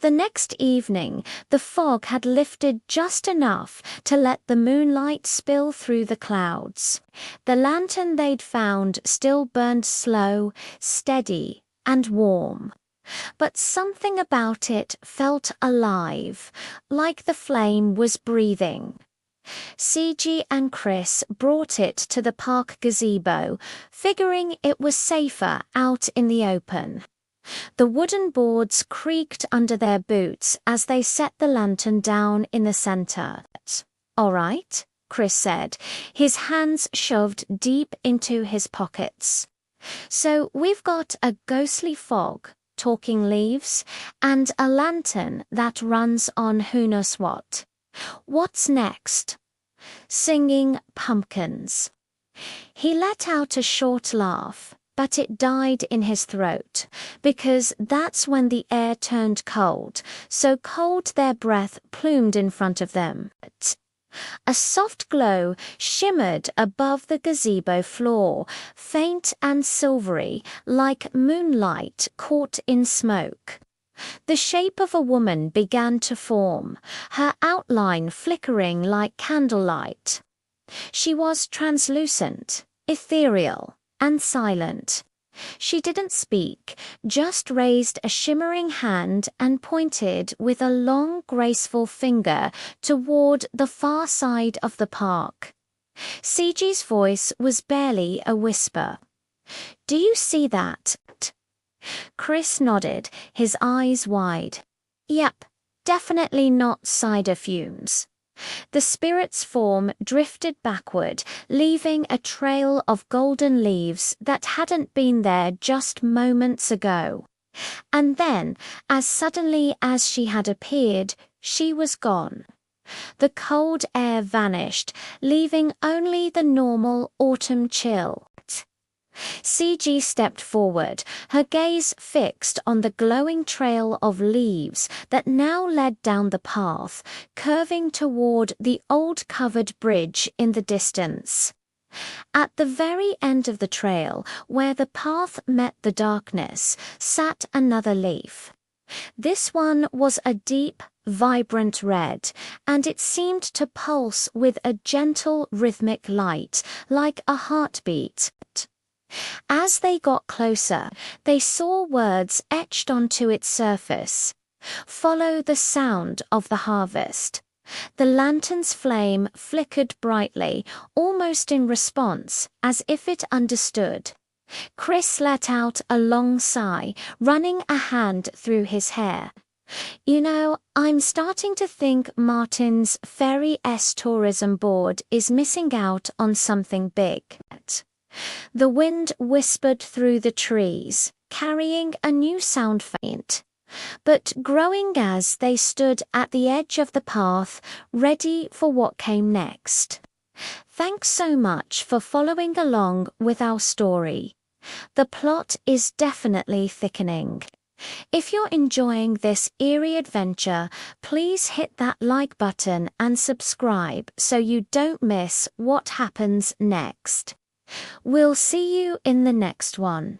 The next evening, the fog had lifted just enough to let the moonlight spill through the clouds. The lantern they'd found still burned slow, steady, and warm. But something about it felt alive, like the flame was breathing. CG and Chris brought it to the park gazebo, figuring it was safer out in the open. The wooden boards creaked under their boots as they set the lantern down in the center. "All right," Chris said, his hands shoved deep into his pockets. "So we've got a ghostly fog, talking leaves, and a lantern that runs on who knows what. What's next?" "Singing pumpkins." He let out a short laugh, but it died in his throat, because that's when the air turned cold, so cold their breath plumed in front of them. A soft glow shimmered above the gazebo floor, faint and silvery, like moonlight caught in smoke. The shape of a woman began to form, her outline flickering like candlelight. She was translucent, ethereal, and silent. She didn't speak, just raised a shimmering hand and pointed with a long, graceful finger toward the far side of the park. CG's voice was barely a whisper. "Do you see that?" Chris nodded, his eyes wide. "Yep, definitely not cider fumes." The spirit's form drifted backward, leaving a trail of golden leaves that hadn't been there just moments ago. And then, as suddenly as she had appeared, she was gone. The cold air vanished, leaving only the normal autumn chill. CG stepped forward, her gaze fixed on the glowing trail of leaves that now led down the path, curving toward the old covered bridge in the distance. At the very end of the trail, where the path met the darkness, sat another leaf. This one was a deep, vibrant red, and it seemed to pulse with a gentle, rhythmic light, like a heartbeat. As they got closer, they saw words etched onto its surface. "Follow the sound of the harvest." The lantern's flame flickered brightly, almost in response, as if it understood. Chris let out a long sigh, running a hand through his hair. "You know, I'm starting to think Martin's Ferry S Tourism Board is missing out on something big." The wind whispered through the trees, carrying a new sound, faint, but growing as they stood at the edge of the path, ready for what came next. Thanks so much for following along with our story. The plot is definitely thickening. If you're enjoying this eerie adventure, please hit that like button and subscribe so you don't miss what happens next. We'll see you in the next one.